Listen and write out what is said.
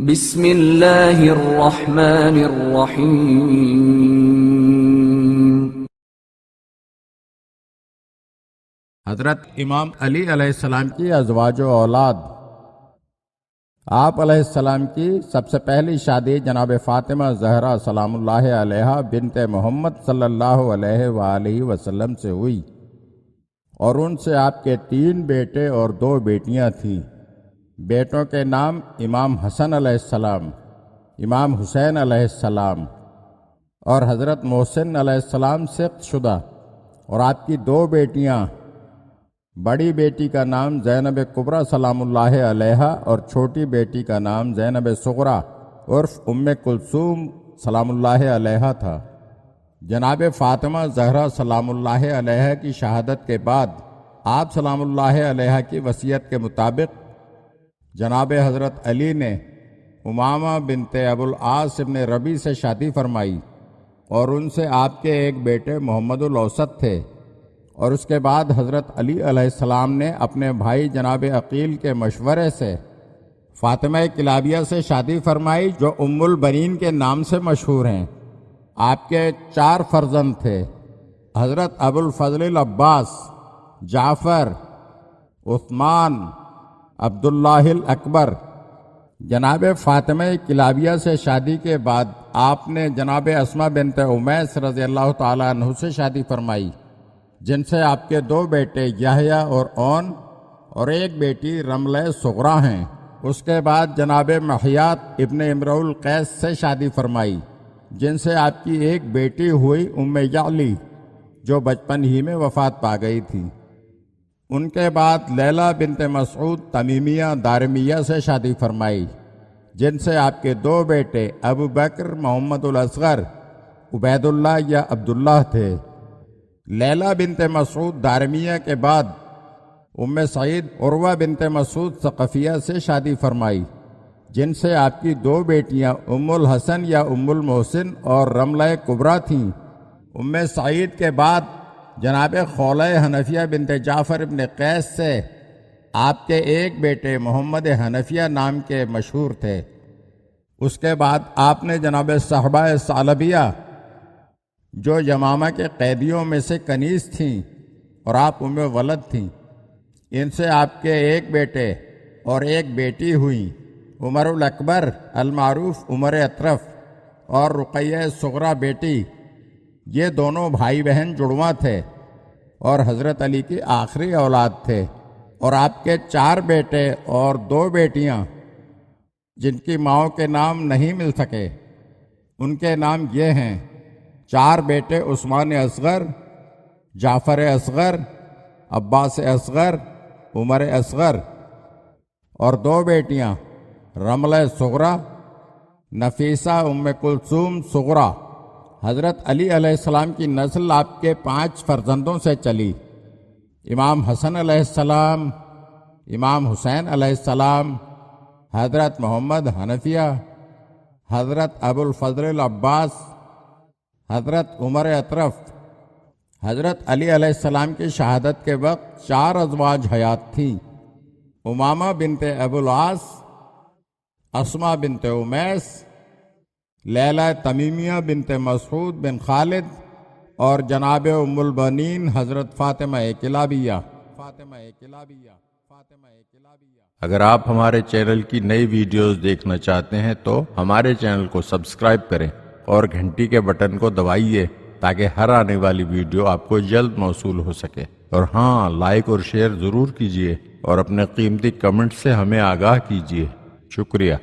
بسم اللہ الرحمن الرحیم۔ حضرت امام علی علیہ السلام کی ازواج و اولاد۔ آپ علیہ السلام کی سب سے پہلی شادی جناب فاطمہ زہرا سلام اللہ علیہا بنت محمد صلی اللہ علیہ وآلہ وسلم سے ہوئی، اور ان سے آپ کے 3 بیٹے اور 2 بیٹیاں تھیں۔ بیٹوں کے نام امام حسن علیہ السلام، امام حسین علیہ السلام اور حضرت محسن علیہ السلام سقط شدہ، اور آپ کی 2 بیٹیاں، بڑی بیٹی کا نام زینب کبریٰ سلام اللہ علیہا اور چھوٹی بیٹی کا نام زینب صغریٰ عرف ام کلثوم سلام اللہ علیہا تھا۔ جناب فاطمہ زہرا سلام اللہ علیہا کی شہادت کے بعد آپ سلام اللہ علیہا کی وصیت کے مطابق جناب حضرت علی نے امامہ بنت ابو العاص ابن ربیع سے شادی فرمائی، اور ان سے آپ کے ایک بیٹے محمد الاوسط تھے، اور اس کے بعد حضرت علی علیہ السلام نے اپنے بھائی جناب عقیل کے مشورے سے فاطمہ کلابیہ سے شادی فرمائی، جو ام البنین کے نام سے مشہور ہیں۔ آپ کے 4 فرزند تھے، حضرت ابو الفضل العباس، جعفر، عثمان، عبداللہ الاکبر۔ جناب فاطمہ کلابیہ سے شادی کے بعد آپ نے جناب اسماء بنت امیس رضی اللہ تعالیٰ عنہ سے شادی فرمائی، جن سے آپ کے 2 بیٹے یحییٰ اور اون اور ایک بیٹی رملہ صغریٰ ہیں۔ اس کے بعد جناب محیات ابن امرؤ القیس سے شادی فرمائی، جن سے آپ کی ایک بیٹی ہوئی ام یعلی، جو بچپن ہی میں وفات پا گئی تھی۔ ان کے بعد لیلہ بنت مسعود تمیمیہ دارمیہ سے شادی فرمائی، جن سے آپ کے 2 بیٹے ابو بکر محمد الاصغر عبید اللہ یا عبداللہ تھے۔ لیلہ بنت مسعود دارمیہ کے بعد ام سعید عروہ بنت مسعود ثقفیہ سے شادی فرمائی، جن سے آپ کی 2 بیٹیاں ام الحسن یا ام المحسن اور رملہ کبریٰ تھیں۔ ام سعید کے بعد جناب خولہ حنفیہ بنت جعفر ابن قیس سے آپ کے ایک بیٹے محمد حنفیہ نام کے مشہور تھے۔ اس کے بعد آپ نے جناب صحبہ ثعلبیہ، جو یمامہ کے قیدیوں میں سے کنیز تھیں اور آپ ام ولد تھیں، ان سے آپ کے ایک بیٹے اور ایک بیٹی ہوئیں، عمر الاکبر المعروف عمر اطرف اور رقیہ صغریٰ بیٹی۔ یہ دونوں بھائی بہن جڑواں تھے اور حضرت علی کی آخری اولاد تھے، اور آپ کے 4 بیٹے اور 2 بیٹیاں، جن کی ماؤں کے نام نہیں مل سکے۔ ان کے نام یہ ہیں: 4 بیٹے عثمان اصغر، جعفر اصغر، عباس اصغر، عمر اصغر، اور 2 بیٹیاں رملہ صغریٰ، نفیسہ ام کلثوم صغریٰ۔ حضرت علی علیہ السلام کی نسل آپ کے 5 فرزندوں سے چلی: امام حسن علیہ السلام، امام حسین علیہ السلام، حضرت محمد حنفیہ، حضرت ابو الفضل العباس، حضرت عمر اطرف۔ حضرت علی علیہ السلام کی شہادت کے وقت 4 ازواج حیات تھیں: امامہ بنت ابو العاص، اسماء بنت امیس، لیلہ تمیمیہ بنت مسعود بن خالد، اور جناب ام البنین حضرت فاطمہ کلابیہ۔ اگر آپ ہمارے چینل کی نئی ویڈیوز دیکھنا چاہتے ہیں تو ہمارے چینل کو سبسکرائب کریں اور گھنٹی کے بٹن کو دبائیے، تاکہ ہر آنے والی ویڈیو آپ کو جلد موصول ہو سکے۔ اور ہاں، لائک اور شیئر ضرور کیجیے، اور اپنے قیمتی کمنٹ سے ہمیں آگاہ کیجیے۔ شکریہ۔